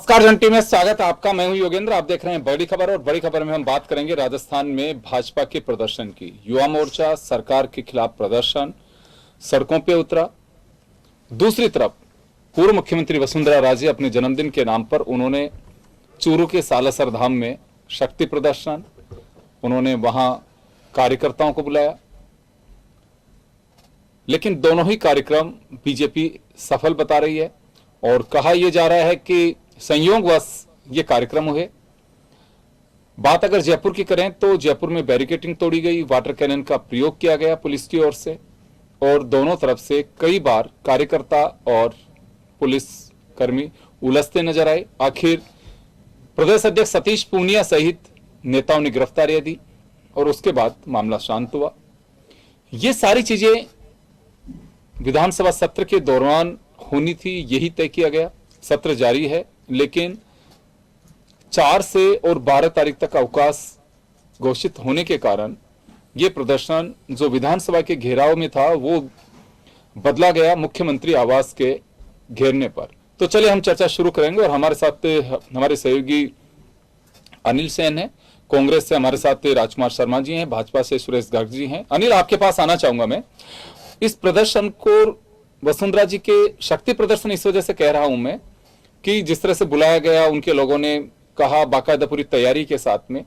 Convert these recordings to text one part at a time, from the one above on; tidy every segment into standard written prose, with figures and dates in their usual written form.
नमस्कार घंटी में स्वागत है आपका। मैं हूं योगेंद्र। आप देख रहे हैं बड़ी खबर और बड़ी खबर में हम बात करेंगे राजस्थान में भाजपा के प्रदर्शन की। युवा मोर्चा सरकार के खिलाफ प्रदर्शन, सड़कों पे उतरा। दूसरी तरफ पूर्व मुख्यमंत्री वसुंधरा राजे अपने जन्मदिन के नाम पर उन्होंने चूरू के सालासर धाम में शक्ति प्रदर्शन, उन्होंने वहां कार्यकर्ताओं को बुलाया। लेकिन दोनों ही कार्यक्रम बीजेपी सफल बता रही है और कहा यह जा रहा है कि संयोगवश ये कार्यक्रम हुए। बात अगर जयपुर की करें तो जयपुर में बैरिकेडिंग तोड़ी गई, वाटर कैनन का प्रयोग किया गया पुलिस की ओर से और दोनों तरफ से कई बार कार्यकर्ता और पुलिस कर्मी उलझते नजर आए। आखिर प्रदेश अध्यक्ष सतीश पूनिया सहित नेताओं ने गिरफ्तारियां दी और उसके बाद मामला शांत हुआ। ये सारी चीजें विधानसभा सत्र के दौरान होनी थी, यही तय किया गया। सत्र जारी है, लेकिन 4 से और 12 तारीख तक अवकाश घोषित होने के कारण यह प्रदर्शन जो विधानसभा के घेराव में था वो बदला गया मुख्यमंत्री आवास के घेरने पर। तो चलिए हम चर्चा शुरू करेंगे और हमारे साथ हमारे सहयोगी अनिल सेन है, कांग्रेस से हमारे साथ राजकुमार शर्मा जी हैं, भाजपा से सुरेश गर्ग जी हैं। अनिल, आपके पास आना चाहूंगा मैं। इस प्रदर्शन को वसुंधरा जी के शक्ति प्रदर्शन इस वजह से कह रहा हूं मैं कि जिस तरह से बुलाया गया, उनके लोगों ने कहा बाकायदा पूरी तैयारी के साथ में,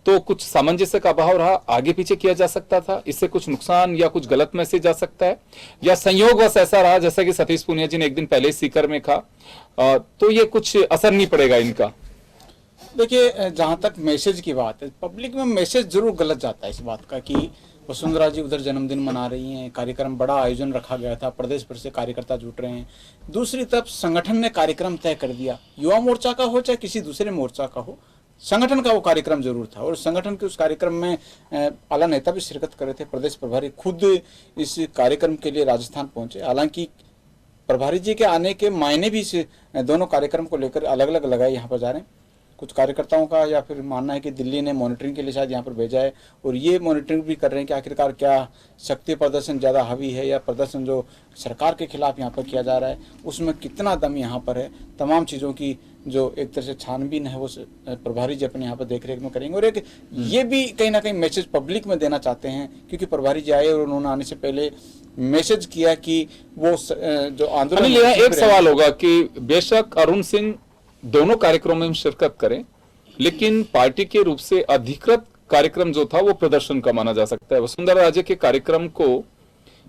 तो कुछ सामंजस्य का अभाव रहा। आगे पीछे किया जा सकता था, इससे कुछ नुकसान या कुछ गलत मैसेज जा सकता है, या संयोगवश ऐसा रहा जैसा कि सतीश पूनिया जी ने एक दिन पहले ही सीकर में कहा, तो ये कुछ असर नहीं पड़ेगा इनका। देखिए, जहां तक मैसेज की बात है, पब्लिक में मैसेज जरूर गलत जाता है इस बात का कि वसुंधरा जी उधर जन्मदिन मना रही हैं, कार्यक्रम बड़ा आयोजन रखा गया था, प्रदेश भर से कार्यकर्ता जुट रहे हैं। दूसरी तरफ संगठन ने कार्यक्रम तय कर दिया, युवा मोर्चा का हो चाहे किसी दूसरे मोर्चा का हो, संगठन का वो कार्यक्रम जरूर था और संगठन के उस कार्यक्रम में आला नेता भी शिरकत कर रहे थे। प्रदेश प्रभारी खुद इस कार्यक्रम के लिए राजस्थान पहुंचे। हालांकि प्रभारी जी के आने के मायने भी इस दोनों कार्यक्रम को लेकर अलग अलग लगाए यहाँ पर जा रहे हैं। कुछ कार्यकर्ताओं का या फिर मानना है कि दिल्ली ने मॉनिटरिंग के लिए शायद यहाँ पर भेजा है और ये मॉनिटरिंग भी कर रहे हैं कि आखिरकार क्या शक्ति प्रदर्शन ज़्यादा हावी है या प्रदर्शन जो सरकार के खिलाफ यहाँ पर किया जा रहा है उसमें कितना दम यहाँ पर है। तमाम चीज़ों की जो एक तरह से छानबीन है वो प्रभारी जी अपने यहाँ पर देखरेख में करेंगे और एक ये भी कहीं ना कहीं मैसेज पब्लिक में देना चाहते हैं, क्योंकि प्रभारी जी आए और उन्होंने आने से पहले मैसेज किया कि वो जो आंदोलन। एक सवाल होगा कि बेशक अरुण सिंह दोनों कार्यक्रमों में शिरकत करें, लेकिन पार्टी के रूप से अधिकृत कार्यक्रम जो था वो प्रदर्शन का माना जा सकता है। वसुंधरा राजे के कार्यक्रम को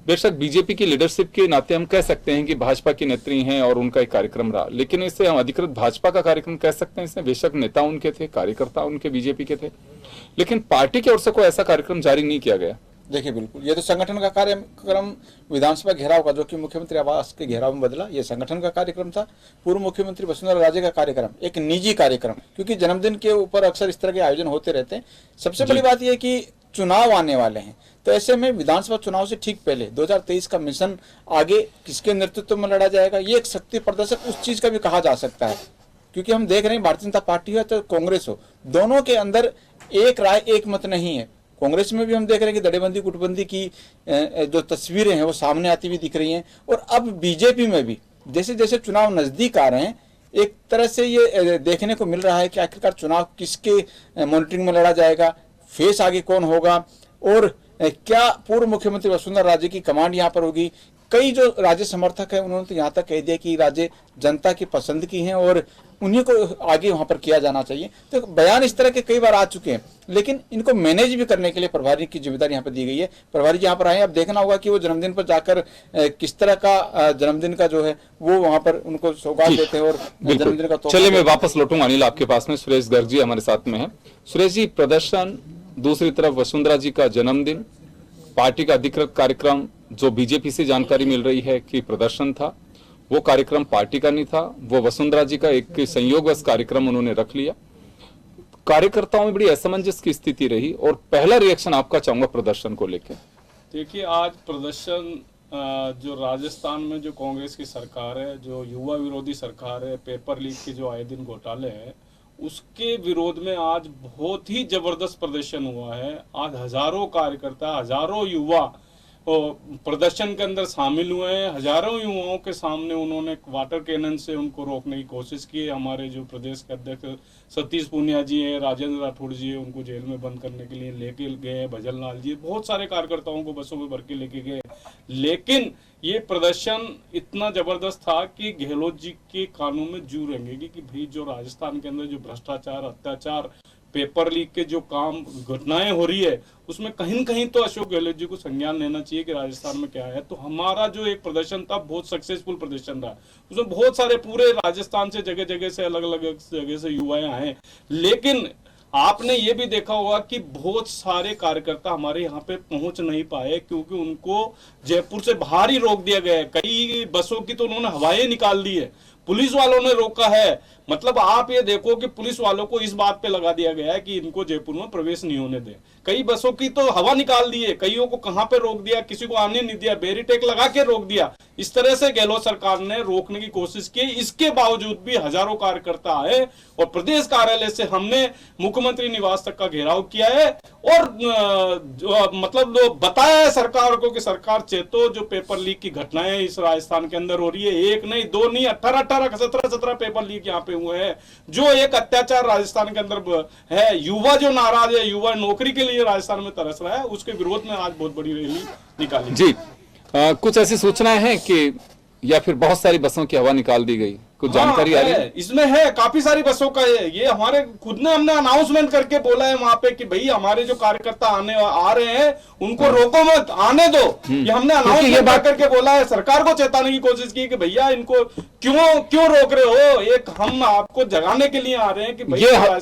बेशक बीजेपी की लीडरशिप के नाते हम कह सकते हैं कि भाजपा की नेत्री हैं और उनका एक कार्यक्रम रहा, लेकिन इसे हम अधिकृत भाजपा का कार्यक्रम कह सकते हैं। इसमें बेशक नेता उनके थे, कार्यकर्ता उनके बीजेपी के थे, लेकिन पार्टी की ओर से कोई ऐसा कार्यक्रम जारी नहीं किया गया। देखिए, बिल्कुल ये तो संगठन का कार्यक्रम विधानसभा घेराव का जो कि मुख्यमंत्री आवास के घेराव में बदला, ये संगठन का कार्यक्रम था। पूर्व मुख्यमंत्री वसुंधरा राजे का कार्यक्रम एक निजी कार्यक्रम, क्योंकि जन्मदिन के ऊपर अक्सर इस तरह के आयोजन होते रहते हैं। सबसे बड़ी बात यह कि चुनाव आने वाले हैं, तो ऐसे में विधानसभा चुनाव से ठीक पहले 2023 का मिशन आगे किसके नेतृत्व में लड़ा जाएगा, ये एक शक्ति प्रदर्शक उस चीज का भी कहा जा सकता है। क्योंकि हम देख रहे हैं भारतीय जनता पार्टी हो तो कांग्रेस हो, दोनों के अंदर एक राय एक मत नहीं है। कांग्रेस में भी हम देख रहे हैं कि दड़ेबंदी गुटबंदी की जो तस्वीरें हैं वो सामने आती हुई दिख रही हैं, और अब बीजेपी में भी जैसे जैसे चुनाव नजदीक आ रहे हैं एक तरह से ये देखने को मिल रहा है कि आखिरकार चुनाव किसके मॉनिटरिंग में लड़ा जाएगा, फेस आगे कौन होगा और क्या पूर्व मुख्यमंत्री वसुंधरा राजे की कमांड यहाँ पर होगी। कई जो राज्य समर्थक है उन्होंने तो यहाँ तक कह दिया कि राज्य जनता की पसंद की हैं और उन्हीं को आगे वहां पर किया जाना चाहिए। तो बयान इस तरह के कई बार आ चुके हैं, लेकिन इनको मैनेज भी करने के लिए प्रभारी की जिम्मेदारी यहाँ पर दी गई है। प्रभारी जी यहाँ पर आए, अब देखना होगा कि वो जन्मदिन पर जाकर किस तरह का जन्मदिन का जो है वो वहां पर उनको सौगात देते हैं और जन्मदिन का। चलिए मैं वापस लौटूंगा अनिल आपके पास में। सुरेश गर्ग जी हमारे साथ में है। सुरेश जी, प्रदर्शन, दूसरी तरफ वसुंधरा जी का जन्मदिन, पार्टी का अधिकृत कार्यक्रम जो बीजेपी से जानकारी मिल रही है कि प्रदर्शन था, वो कार्यक्रम पार्टी का नहीं था, वो वसुंधरा जी का एक संयोगवश कार्यक्रम उन्होंने रख लिया। कार्यकर्ताओं में बड़ी असमंजस की स्थिति रही और पहला रिएक्शन आपका चाहूंगा प्रदर्शन को लेकर। देखिए, आज प्रदर्शन जो राजस्थान में जो कांग्रेस की सरकार है, जो युवा विरोधी सरकार है, पेपर लीक के जो आए दिन घोटाले हैं, उसके विरोध में आज बहुत ही जबरदस्त प्रदर्शन हुआ है। आज हजारों कार्यकर्ता, हजारों युवा प्रदर्शन के अंदर शामिल हुए हैं। हजारों युवाओं के सामने उन्होंने वाटर कैनन से उनको रोकने की कोशिश की। हमारे जो प्रदेश के अध्यक्ष सतीश पूनिया जी हैं, राजेंद्र राठौड़ जी हैं, उनको जेल में बंद करने के लिए लेके गए। भजन लाल जी, बहुत सारे कार्यकर्ताओं को बसों में भर के लेके गए। लेकिन ये प्रदर्शन इतना जबरदस्त था कि गहलोत जी के कानों में जू रेंगेगी कि भाई जो राजस्थान के अंदर जो भ्रष्टाचार, अत्याचार, पेपर लीक के जो काम घटनाएं हो रही है, उसमें कहीं न कहीं तो अशोक गहलोत जी को संज्ञान लेना चाहिए कि राजस्थान में क्या है। तो हमारा जो एक प्रदर्शन था, बहुत सक्सेसफुल प्रदर्शन रहा। उसमें बहुत सारे पूरे राजस्थान से जगह जगह से, अलग अलग जगह से युवा आए। लेकिन आपने ये भी देखा होगा कि बहुत सारे कार्यकर्ता हमारे यहाँ पे पहुंच नहीं पाए, क्योंकि उनको जयपुर से बाहर ही रोक दिया गया है। कई बसों की तो उन्होंने हवाएं निकाल दी है, पुलिस वालों ने रोका है। मतलब आप ये देखो कि पुलिस वालों को इस बात पे लगा दिया गया है कि इनको जयपुर में प्रवेश नहीं होने दे। कई बसों की तो हवा निकाल दी है, कईयों को कहां पे रोक दिया, किसी को आने नहीं दिया, बैरिटेक लगा के रोक दिया। इस तरह से गहलोत सरकार ने रोकने की कोशिश की। इसके बावजूद भी हजारों कार्यकर्ता आए और प्रदेश कार्यालय से हमने मुख्यमंत्री निवास तक का घेराव किया है और मतलब बताया है सरकार को कि सरकार चेतो, जो पेपर लीक की घटनाएं इस राजस्थान के अंदर हो रही है, एक नहीं, दो नहीं, 18 17 पेपर लीक यहाँ पे हुए हैं, जो एक अत्याचार राजस्थान के अंदर है। युवा जो नाराज है, युवा नौकरी के लिए राजस्थान में तरस रहा है, उसके विरोध में आज बहुत बड़ी रैली निकाली जी। कुछ ऐसी सूचनाएं हैं कि या फिर बहुत सारी बसों की हवा निकाल दी गई, कुछ जानकारी आ रही है? इसमें है, काफी सारी बसों का है। ये हमारे खुद ने हमने अनाउंसमेंट करके बोला है वहां पे कि भाई हमारे जो कार्यकर्ता आ रहे हैं उनको रोको मत, आने दो। ये हमने अनाउंसमेंट करके बोला है। सरकार को चेताने की कोशिश की कि भैया इनको क्यों रोक रहे हो, एक हम आपको जगाने के लिए आ रहे हैं कि भैया।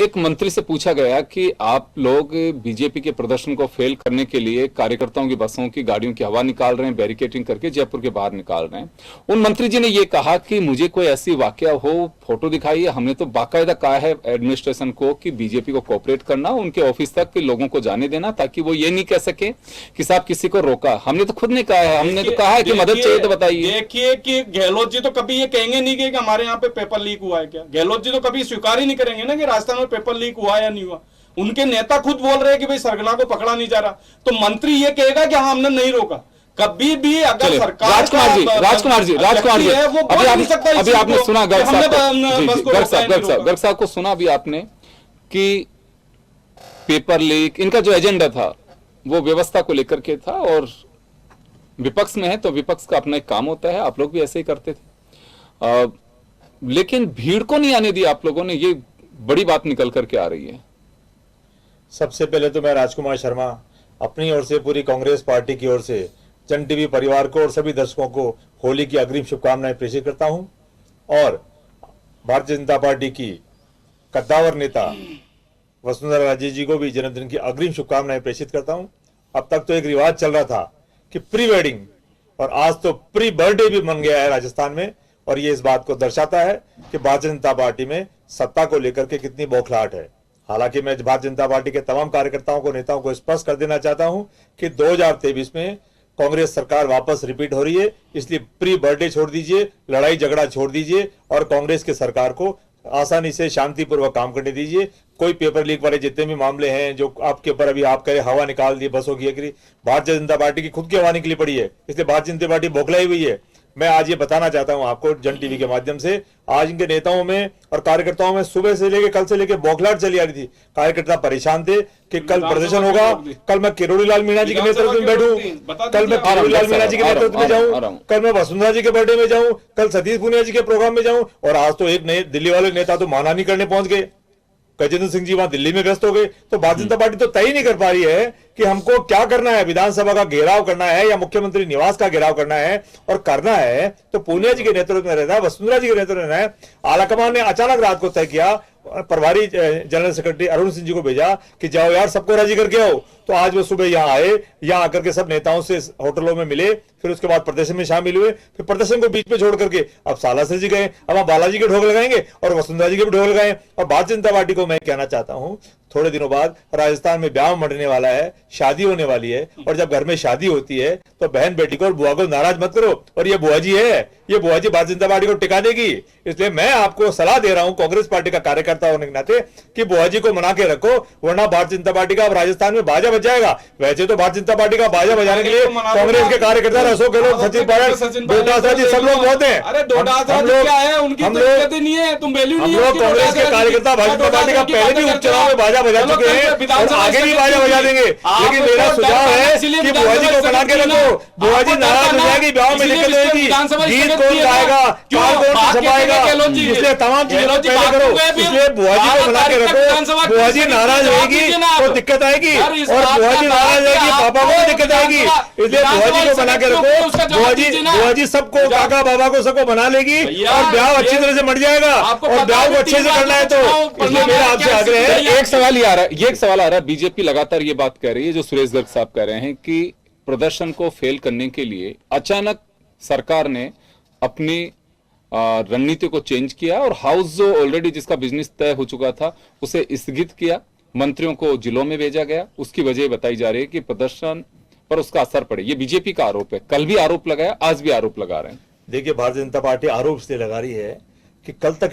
एक मंत्री से पूछा गया कि आप लोग बीजेपी के प्रदर्शन को फेल करने के लिए कार्यकर्ताओं की बसों की, गाड़ियों की हवा निकाल रहे हैं, बैरिकेडिंग करके जयपुर के बाहर निकाल रहे हैं। उन मंत्री जी ने ये कहा कि मुझे कोई ऐसी वाकया हो, फोटो दिखाइए। हमने तो बाकायदा कहा है एडमिनिस्ट्रेशन को कि बीजेपी को कोऑपरेट करना, उनके ऑफिस तक के लोगों को जाने देना, ताकि वो ये नहीं कह सके कि साहब किसी को रोका। हमने तो खुद ने कहा है, हमने तो कहा है कि मदद चाहिए तो बताइए। देखिए कि गहलोत जी तो कभी ये कहेंगे नहीं कि हमारे यहाँ पे पेपर लीक हुआ है क्या। गहलोत जी तो कभी स्वीकार ही नहीं करेंगे ना कि राजस्थान में पेपर लीक हुआ या नहीं हुआ। उनके नेता खुद बोल रहे हैं कि भाई सरगना को पकड़ा नहीं जा रहा, तो मंत्री ये कहेगा कि हाँ हमने नहीं रोका। कभी भी अगर सरकार राजकुमार जी अभी आपने सुना गर्ग साहब को सुना अभी आपने कि पेपर लीक, इनका जो एजेंडा था वो व्यवस्था को लेकर के था, और विपक्ष में है तो विपक्ष का अपना एक काम होता है, आप लोग भी ऐसे ही करते थे। लेकिन भीड़ को नहीं आने दिया आप लोगों ने, ये बड़ी बात निकल करके आ रही है। सबसे पहले तो मैं राजकुमार शर्मा अपनी ओर से, पूरी कांग्रेस पार्टी की ओर से जन टीवी परिवार को और सभी दर्शकों को होली की अग्रिम शुभकामनाएं प्रेषित करता हूं, और भारतीय जनता पार्टी की कद्दावर नेता वसुंधरा राजे जी को भी जन्मदिन की अग्रिम शुभकामनाएं प्रेषित करता हूं। अब तक तो एक रिवाज चल रहा था कि प्री वेडिंग, और आज तो प्री बर्थडे भी बन गया है राजस्थान में, और ये इस बात को दर्शाता है कि भारतीय जनता पार्टी में सत्ता को लेकर के कितनी बौखलाहट है। हालांकि मैं भारतीय जनता पार्टी के तमाम कार्यकर्ताओं को, नेताओं को स्पष्ट कर देना चाहता हूं कि 2023 में कांग्रेस सरकार वापस रिपीट हो रही है, इसलिए प्री बर्थडे छोड़ दीजिए, लड़ाई झगड़ा छोड़ दीजिए और कांग्रेस की सरकार को आसानी से शांतिपूर्वक काम करने दीजिए। कोई पेपर लीक वाले जितने भी मामले हैं जो आपके ऊपर अभी आप कहे हवा निकाल दी बसों की, भारतीय जनता पार्टी की खुद की हवा निकली पड़ी है, इसलिए भारतीय जनता पार्टी बौखलाई हुई है। मैं आज ये बताना चाहता हूं आपको जन टीवी के माध्यम से, आज इनके नेताओं में और कार्यकर्ताओं में सुबह से लेके कल से लेके बौखलाहट चली आ रही थी। कार्यकर्ता परेशान थे कि कल प्रदर्शन होगा, कल मैं किरोड़ी लाल मीणा जी के नेतृत्व में बैठूं, कल मैं किरोड़ी लाल मीणा जी के नेतृत्व में जाऊं, कल मैं वसुंधरा जी के बर्थडे में जाऊं, कल सतीश पूनिया जी के प्रोग्राम में जाऊं, और आज तो एक नए दिल्ली वाले नेता तो मानहानि करने पहुंच गए। गजेंद्र सिंह जी वहां दिल्ली में व्यस्त हो गए। तो भारतीय जनता पार्टी तो तय नहीं कर पा रही है कि हमको क्या करना है, विधानसभा का घेराव करना है या मुख्यमंत्री निवास का घेराव करना है, और करना है तो पूनिया जी के नेतृत्व में रहना है, वसुंधरा जी के नेतृत्व में रहना है। आलाकमान ने अचानक रात को तय किया, प्रभारी जनरल सेक्रेटरी अरुण सिंह जी को भेजा कि जाओ यार सबको राजी करके आओ। तो आज वो सुबह यहाँ आए, यहाँ आकर के सब नेताओं से होटलों में मिले, फिर उसके बाद प्रदर्शन में शामिल हुए, फिर प्रदर्शन को बीच में छोड़ करके अब सालासर जी गए, अब हम बालाजी के ढोल लगाएंगे और वसुंधरा जी के भी ढोल लगाएं। और भारतीय जनता पार्टी को मैं कहना चाहता हूं, थोड़े दिनों बाद राजस्थान में ब्याह मरने वाला है, शादी होने वाली है, और जब घर में शादी होती है तो बहन बेटी को और बुआ को नाराज मत करो। और ये बुआ जी है, ये बुआ जी भारतीय जनता पार्टी को टिका देगी। इसलिए मैं आपको सलाह दे रहा हूं कांग्रेस पार्टी का कार्यकर्ता होने के नाते कि बुआ जी को मना के रखो, वरना भारतीय जनता पार्टी का अब राजस्थान में बाजा बज जाएगा। वैसे तो भारतीय जनता पार्टी का बाजा बजाने के लिए कांग्रेस के कार्यकर्ता अशोक गहलोत, सचिन पायलट, डोटासरा जी सब लोग बहुत हैं। अरे डोटासरा जी क्या है, उनकी हम दिक्कत ही नहीं है, तुम वैल्यू नहीं है। लोग कांग्रेस के कार्यकर्ता भारतीय जनता पार्टी का पहले भी उपचुनाव में बाजा बजा चुके हैं और आगे भी बाजा बजा देंगे। लेकिन मेरा सुझाव है कि बुआ जी को बना के रखो। बुआ जी नाराज हो जाएगी, ब्याह में दिक्कत होगी, गीत कौन गाएगा, कार कौन छपाएगा, इसलिए तमाम चीजें पहले करो। इसलिए बुआ जी को बना के रखो। बुआ जी नाराज होगी तो दिक्कत आएगी, और बुआ जी नाराज होगी पापा को भी दिक्कत आएगी। इसलिए बुआ जी को बना के रखो। बुआ जी सबको, काका बाबा को सबको बना लेगी और ब्याह अच्छी तरह से मर जाएगा। और ब्याह को अच्छे से करना है तो इसलिए मेरा आपसे आग्रह है। एक सवाल ये आ रहा है, ये एक सवाल आ रहा है, बीजेपी लगातार ये बात कह रही है, जो सुरेश गर्ग साहब कह रहे हैं कि प्रदर्शन को फेल करने के लिए अचानक सरकार ने अपनी रणनीति को चेंज किया और हाउस जो ऑलरेडी जिसका बिजनेस तय हो चुका था उसे स्थगित किया, मंत्रियों को जिलों में भेजा गया। उसकी वजह बताई जा रही है कि प्रदर्शन पर उसका असर पड़े। ये बीजेपी का आरोप है, कल भी आरोप लगाया, आज भी आरोप लगा रहे हैं। देखिए, भारतीय जनता पार्टी आरोप इसलिए लगा रही है कि कल तक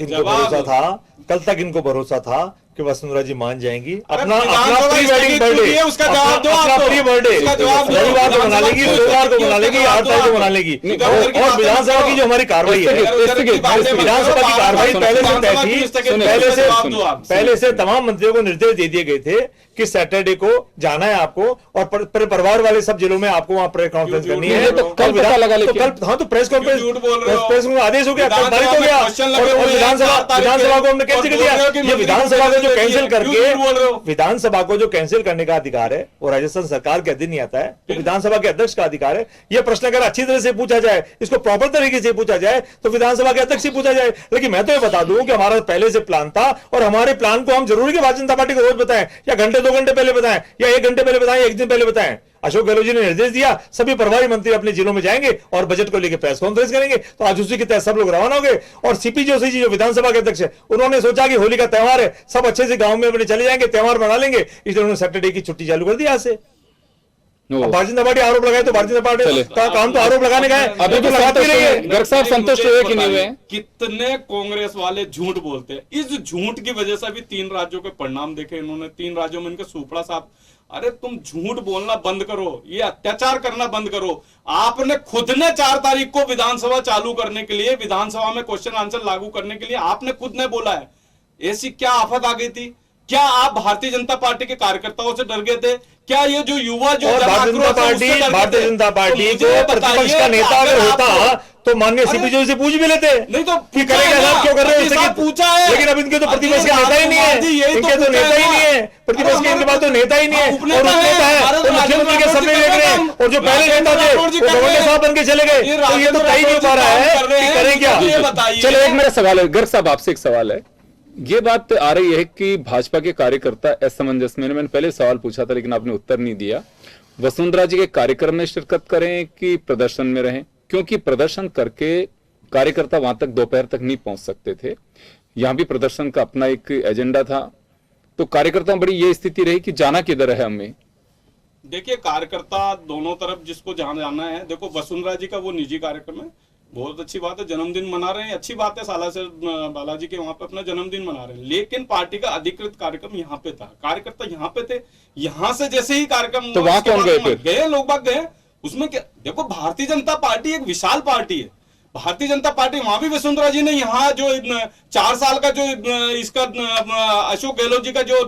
इनको भरोसा था कि वसुंधरा जी मान जाएंगी। अपना प्री वेडिंग बर्थडे, उसका जवाब दो। अपना प्री बर्थडे रविवार को मना लेगी, सोमवार को मना लेगी, 8 तारीख को मना लेगी। और विधानसभा की जो हमारी कार्रवाई है, विधानसभा की कार्रवाई पहले से तय थी। पहले से तमाम मंत्रियों को निर्देश दे दिए गए थे कि सैटरडे को जाना है आपको, और परिवार वाले सब जिलों में आपको वहां प्रेस कॉन्फ्रेंस करनी है। तो कल पता लगा, लेकिन हाँ, तो प्रेस कॉन्फ्रेंस, प्रेस में आदेश हो गया, कल पारित हो गया। और विधानसभा को हमने कैंसिल कर दिया। ये विधानसभा को जो कैंसिल करके, विधानसभा को जो कैंसिल करने का अधिकार है वो राजस्थान सरकार के अधीन नहीं आता है, तो विधानसभा के अध्यक्ष का अधिकार है। ये प्रश्न अगर अच्छी तरह से पूछा जाए, इसको प्रॉपर तरीके से पूछा जाए, तो विधानसभा के अध्यक्ष से पूछा जाए। लेकिन मैं तो ये बता दूं कि हमारा पहले से प्लान था, और हमारे प्लान को हम जरूरी कि भारतीय जनता पार्टी को रोज बताएं, या घंटे 2 घंटे पहले बताएं, या 1 घंटे पहले बताएं, 1 दिन पहले बताएं। अशोक गहलोत जी ने निर्देश दिया, सभी प्रभारी मंत्री अपने जिलों में जाएंगे और बजट को लेकर प्रेस कॉन्फ्रेंस करेंगे। तो आज उसी के तहत सब लोग रवाना हो गए। और सीपी जोशी जी जो विधानसभा के अध्यक्ष है, उन्होंने सोचा कि होली का त्यौहार है, सब अच्छे से गांव में अपने चले जाएंगे, त्यौहार मना लेंगे, इसलिए उन्होंने सैटरडे की छुट्टी चालू कर दी आज से। भारतीय जनता पार्टी आरोप लगाए तो भारतीय जनता पार्टी का काम तो आरोप लगाने का है। अभी तो लगाते रही है। गर्ग साहब संतुष्ट हुए कि नहीं हुए? कितने कांग्रेस वाले झूठ बोलते हैं। इस झूठ की वजह से भी 3 राज्यों के परिणाम देखे इन्होंने। 3 राज्यों में इनके सुपड़ा साहब। अरे तुम झूठ बोलना बंद करो, ये अत्याचार करना बंद करो। आपने खुद ने 4 तारीख को विधानसभा चालू करने के लिए, विधानसभा में क्वेश्चन आंसर लागू करने के लिए आपने खुद ने बोला है। ऐसी क्या आफत आ गई थी? क्या आप भारतीय जनता पार्टी के कार्यकर्ताओं से डर गए थे? क्या ये जो युवा जो भारतीय जनता पार्टी को प्रतिपक्ष का नेता अगर होता तो माननीय सीपी जोशी से पूछ भी लेते। नहीं तो करेगा, क्यों कर रहे हो पूछा है, लेकिन अब इनके तो प्रतिपक्ष का नेता ही नहीं है, इनके तो नेता ही नहीं है, प्रतिपक्ष के इनके पास तो नेता ही नहीं है। और उपनेता है तो मुख्यमंत्री के सपने देख रहे हैं, और जो पहले नेता थे वो गवर्नर साहब बन के चले गए। तो ये तो तय नहीं हो पा रहा है कि करें क्या। चलो, एक मेरा सवाल है गर्ग साहब, आपसे एक सवाल है। ये बात आ रही है कि भाजपा के कार्यकर्ता असमंजस में, मैंने पहले सवाल पूछा था लेकिन आपने उत्तर नहीं दिया, वसुंधरा जी के कार्यक्रम में शिरकत करें कि प्रदर्शन में रहें? क्योंकि प्रदर्शन करके कार्यकर्ता वहां तक दोपहर तक नहीं पहुंच सकते थे। यहां भी प्रदर्शन का अपना एक एजेंडा था, तो कार्यकर्ता बड़ी ये स्थिति रही कि जाना किधर है हमें। देखिए, कार्यकर्ता दोनों तरफ जिसको जहां जाना है। देखो, वसुंधरा जी का वो निजी कार्यक्रम है, बहुत अच्छी बात है, जन्मदिन मना रहे हैं, अच्छी बात है। साला से बालाजी के वहां पे अपना जन्मदिन मना रहे हैं, लेकिन पार्टी का अधिकृत कार्यक्रम यहाँ पे था, कार्यकर्ता यहाँ पे थे। यहाँ से जैसे ही कार्यक्रम तो वहां कौन गए? फिर गए लोग बाग गए उसमें क्या। देखो, भारतीय जनता पार्टी एक विशाल पार्टी है। भारतीय जनता पार्टी, वहां भी वसुंधरा जी ने यहाँ जो 4 साल का जो इसका अशोक गहलोत जी का जो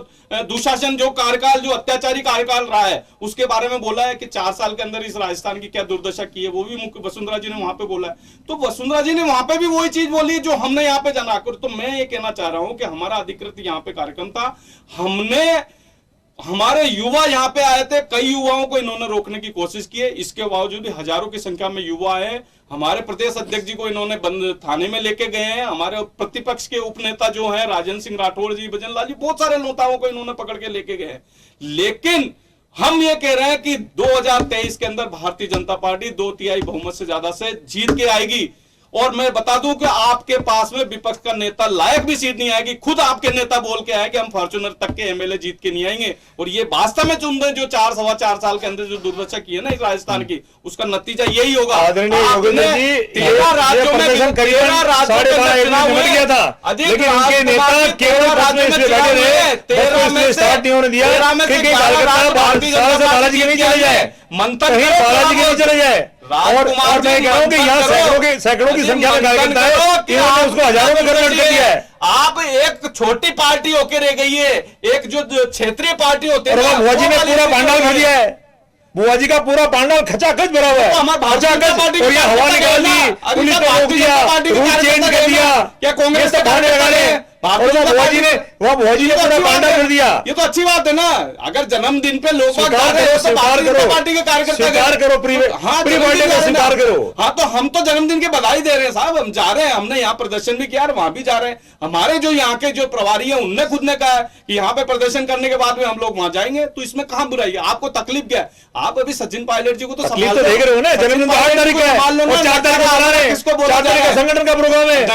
दुशासन जो कार्यकाल, जो अत्याचारी कार्यकाल रहा है, उसके बारे में बोला है कि 4 साल के अंदर इस राजस्थान की क्या दुर्दशा की है, वो भी मुख्य वसुंधरा जी ने वहां पे बोला है। तो वसुंधरा जी ने वहां पे भी वही चीज बोली जो हमने यहाँ पे जाना कर। तो मैं ये कहना चाह रहा हूं कि हमारा अधिकृत यहाँ पे कार्यक्रम था, हमारे युवा यहाँ पे आए थे, कई युवाओं को इन्होंने रोकने की कोशिश की है, इसके बावजूद भी हजारों की संख्या में युवा आए। हमारे प्रदेश अध्यक्ष जी को इन्होंने बंद थाने में लेके गए हैं। हमारे प्रतिपक्ष के उपनेता जो हैं राजेंद्र सिंह राठौड़ जी, भजन लाल जी, बहुत सारे नेताओं को इन्होंने पकड़ के लेके गए हैं। लेकिन हम ये कह रहे हैं कि 2023 के अंदर भारतीय जनता पार्टी 2/3 बहुमत से ज्यादा से जीत के आएगी। और मैं बता दूं कि आपके पास में विपक्ष का नेता लायक भी सीट नहीं आएगी। खुद आपके नेता बोल के आए कि हम फॉर्च्यूनर तक के एमएलए जीत के नहीं आएंगे, और ये वास्तव में चुन रहे जो 4-4.25 साल के अंदर जो दुर्दशा की है ना इस राजस्थान की, उसका नतीजा यही होगा। आदरणीय योगेंद्र जी, 13 राज्यों में प्रदर्शन करीबन 13 राज्यों साढ़े के अंदर 12 चुनाव मिनट हुए। गया था, अधिक लेकिन उनके राजकुमार नेता के केवल 13 राज्यों में इसलिए बैठे चुनाव रहे, हुए। 13 में से स्टार्ट नहीं होने दिया 13 में से कि 12 कार्यकर्ता भारतीय जनता से बालाजी के नहीं चले जाए, मंथन कहीं करो, बालाजी के नहीं चले जाए। और राजकुमार मैं जी, कह रहा हूं कि मंथन यहाँ करो। सैकड़ों की संख्या में मंथन कार्यकर्ता है, करो कि इन्होंने आप उसको हजारों में कन्वर्ट कर दिया है। आप एक छोटी पार्टी होके रह गई है, एक जो क्षेत्रीय पार्टी होती है और ना, बुआ जी ने वो वाली पूरा स्थिति पांडाल हो भर गई दिया है, बुआ जी का पूरा पांडाल खचाखच भरा हुआ तो हमारे है, भारतीय जनता पार्टी और ये हवा निकाल दी, पुलिस ने रोक दिया, रूट चेंज कर दिया, क्या कांग्रेस ये सब बहाने लगा रहे, और वो बुआ जी ने पूरा पांडाल कर दिया। ये तो अच्छी बात है ना। अगर जन्मदिन पे लोग स्वीकार करो, स्वीकार करो, पार्टी के कार्यकर्ता स्वीकार करो, प्री बर्थडे को स्वीकार करो। हाँ, तो हम तो जन्मदिन की बधाई दे रहे हैं साहब, हम जा रहे हैं, हमने यहाँ प्रदर्शन भी किया और वहां भी जा रहे हैं। हमारे जो यहाँ के जो प्रभारी है उनने खुद ने कहा है कि यहाँ पे प्रदर्शन करने के बाद में हम लोग वहां जाएंगे, तो इसमें कहां बुराई है? आपको तकलीफ क्या है? आप अभी सचिन पायलट जी को तो तकलीफ तो देख रहे हो ना, जन्मदिन तो 8 तारीख का है और 4 तारीख को मना रहे हैं, 4 तारीख का संगठन का प्रोग्राम है,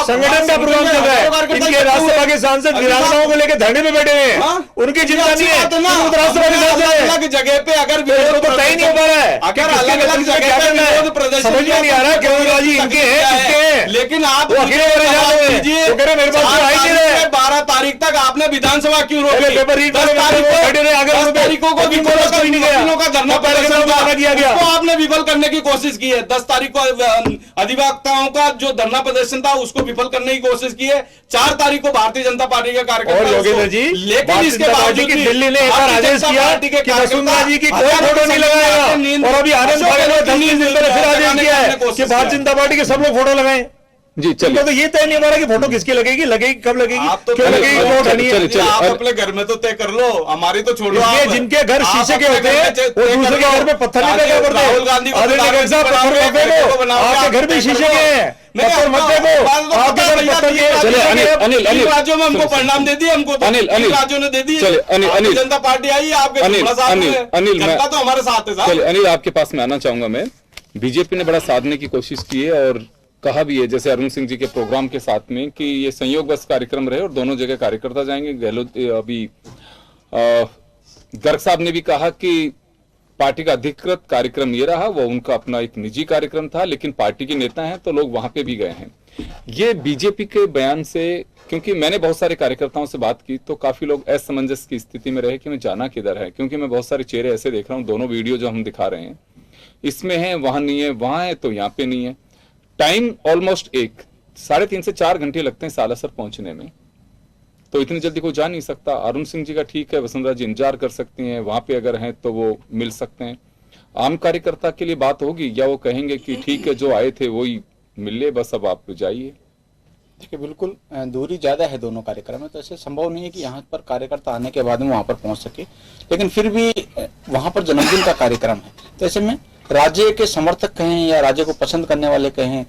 संगठन का प्रोग्राम चल रहा है। इनके राज्यसभा के सांसद विधानसभाओं को लेकर धरने में बैठे हैं, उनकी चिंता नहीं है, राज्यसभा के सांसद है, अलग जगह पे अगर तो तय नहीं हो पा रहा है, अगर अलग अलग जगह पे विरोध प्रदर्शन समझ में नहीं आ रहा केजरीवाल जी इनके हैं किसके हैं, लेकिन आप वो अकेले वाले जाते हैं, वो कह रहे मेरे पास कोई आ ही नहीं रहा है। 12 तारीख तक आपने विधानसभा क्यों रोकी? पेपर रीड 10 तारीखों को वकीलों का धरना प्रदर्शन था, उसको आपने विफल करने की कोशिश की है। 10 तारीख को अधिवक्ताओं का जो धरना प्रदर्शन था उसको विफल करने की कोशिश की है। 4 तारीख को भारतीय जनता पार्टी का कार्यक्रम, और योगेंद्र जी, लेकिन इसके बावजूद की दिल्ली ने एक बार आदेश किया कि वसुंधरा जी की कोई फोटो नहीं लगाएगा, और अभी आनंद पाटिल ने 10 दिन पहले फिर आदेश किया है कि भारतीय जनता पार्टी के सब लोग फोटो लगाएं। जी चलिए, तो ये तय नहीं हो रहा कि फोटो किसकी लगेगी, कब लगेगी, आप तो क्यों लगेगी, वोट नहीं है। चलिए, आप अपने घर में तो तय कर लो, हमारी तो छोड़ो। इसलिए आप जिनके घर आप शीशे के अपने होते घर हैं में वो दूसरे के घर में पत्थर नहीं फेंका करते। राहुल गांधी को आदरणीय साहब पत्थर मत फेंको, आपके घर भी शीशे के हैं, पत्थर मत फेंको, आपके घर पत्थर के हैं। चलिए, अनिल, तीन राज्यों में हमको परिणाम दे दिए, हमको तो अनिल, तीन राज्यों ने दे दिए। चलिए, भारतीय जनता पार्टी आई, आपके जुमला साथ में है। अनिल, जनता तो हमारे साथ है साहब। चलिए अनिल, आपके पास में आना चाहूंगा मैं। बीजेपी ने बड़ा साधने की कोशिश की है और कहा भी है, जैसे अरुण सिंह जी के प्रोग्राम के साथ में, कि ये संयोगवश कार्यक्रम रहे और दोनों जगह कार्यकर्ता जाएंगे। गहलोत अभी गर्ग साहब ने भी कहा कि पार्टी का अधिकृत कार्यक्रम ये रहा, वो उनका अपना एक निजी कार्यक्रम था, लेकिन पार्टी के नेता हैं तो लोग वहां पे भी गए हैं। ये बीजेपी के बयान से, क्योंकि मैंने बहुत सारे कार्यकर्ताओं से बात की तो काफी लोग असमंजस की स्थिति में रहे कि मैं जाना किधर है, क्योंकि मैं बहुत सारे चेहरे ऐसे देख रहा हूँ, दोनों वीडियो जो हम दिखा रहे हैं इसमें है, वहां नहीं है, वहां है तो यहाँ पे नहीं है। टाइम ऑलमोस्ट 3.5 से 4 घंटे लगते हैं सालासर पहुंचने में, तो इतनी जल्दी कोई जा नहीं सकता। अरुण सिंह जी का ठीक है, वसुंधरा जी इंतजार कर सकती हैं, वहां पे अगर हैं तो वो मिल सकते हैं। आम कार्यकर्ता के लिए बात होगी या वो कहेंगे कि ठीक है जो आए थे वही मिल ले, बस अब आप जाइए? देखिए, बिल्कुल दूरी ज़्यादा है दोनों कार्यक्रम में, तो ऐसे संभव नहीं है कि यहाँ पर कार्यकर्ता आने के बाद में वहाँ पर पहुँच सके, लेकिन फिर भी वहाँ पर जन्मदिन का कार्यक्रम है, तो ऐसे में राज्य के समर्थक कहें या राज्य को पसंद करने वाले कहें,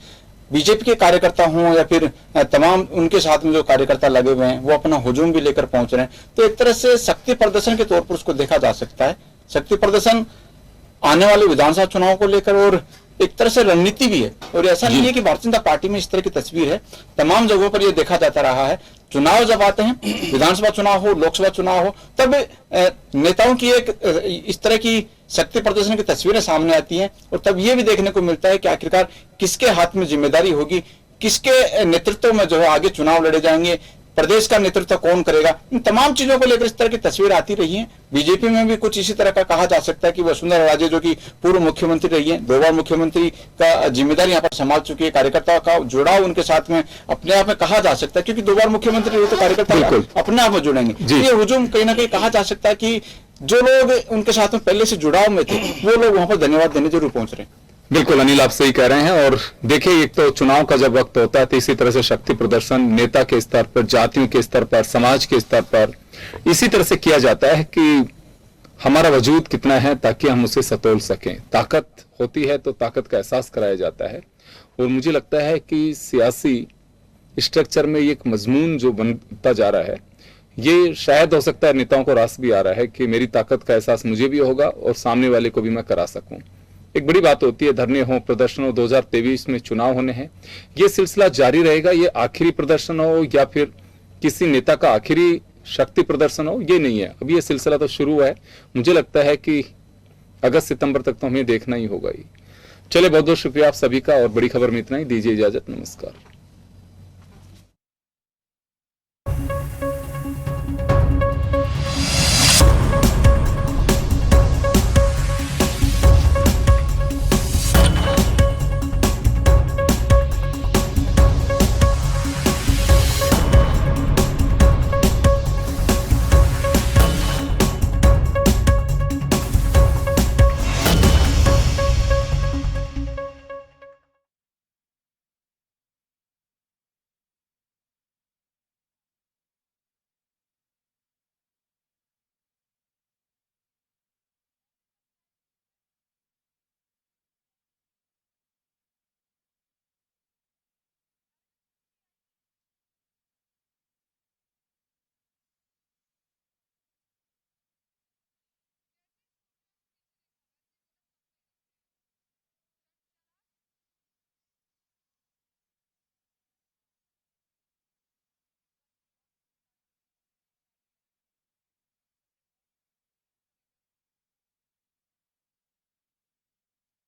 बीजेपी के कार्यकर्ता हों या फिर तमाम उनके साथ में जो कार्यकर्ता लगे हुए हैं, वो अपना हुजूम भी लेकर पहुंच रहे हैं, तो एक तरह से शक्ति प्रदर्शन के तौर पर उसको देखा जा सकता है। शक्ति प्रदर्शन आने वाले विधानसभा चुनाव को लेकर और एक तरह से रणनीति भी है, और ऐसा नहीं है कि भारतीय जनता पार्टी में इस तरह की तस्वीर है, तमाम जगहों पर यह देखा जाता रहा है। चुनाव जब आते हैं, विधानसभा चुनाव हो, लोकसभा चुनाव हो, तब नेताओं की एक इस तरह की शक्ति प्रदर्शन की तस्वीरें सामने आती हैं, और तब ये भी देखने को मिलता है कि आखिरकार किसके हाथ में जिम्मेदारी होगी, किसके नेतृत्व में जो है आगे चुनाव लड़े जाएंगे, प्रदेश का नेतृत्व कौन करेगा, इन तमाम चीजों को लेकर इस तरह की तस्वीर आती रही है। बीजेपी में भी कुछ इसी तरह का कहा जा सकता है कि वसुंधरा राजे जो कि पूर्व मुख्यमंत्री रही है, 2 बार मुख्यमंत्री का जिम्मेदारी यहाँ पर संभाल चुकी है, कार्यकर्ताओं का जुड़ाव उनके साथ में अपने आप में कहा जा सकता है, क्योंकि 2 बार मुख्यमंत्री रही तो कार्यकर्ता अपने आप में जुड़ेंगे। ये हुजूम कहीं ना कहीं कहा जा सकता है कि जो लोग उनके साथ में पहले से जुड़ाव में थे वो लोग वहां पर धन्यवाद देने जरूर पहुंच रहे हैं। बिल्कुल अनिल, आप सही कह रहे हैं। और देखिए, एक तो चुनाव का जब वक्त होता है तो इसी तरह से शक्ति प्रदर्शन नेता के स्तर पर, जातियों के स्तर पर, समाज के स्तर पर इसी तरह से किया जाता है कि हमारा वजूद कितना है ताकि हम उसे सतोल सकें। ताकत होती है तो ताकत का एहसास कराया जाता है, और मुझे लगता है कि सियासी स्ट्रक्चर में एक मजमून जो बनता जा रहा है, ये शायद हो सकता है नेताओं को रास भी आ रहा है कि मेरी ताकत का एहसास मुझे भी होगा और सामने वाले को भी मैं करा सकूं। एक बड़ी बात होती है, धरने हो, प्रदर्शन हो, 2023 में चुनाव होने हैं, ये सिलसिला जारी रहेगा। ये आखिरी प्रदर्शन हो या फिर किसी नेता का आखिरी शक्ति प्रदर्शन हो, ये नहीं है। अभी ये सिलसिला तो शुरू हुआ है। मुझे लगता है कि अगस्त सितंबर तक तो हमें देखना ही होगा ही। चले, बहुत बहुत शुक्रिया आप सभी का, और बड़ी खबर में इतना ही। दीजिए इजाजत, नमस्कार।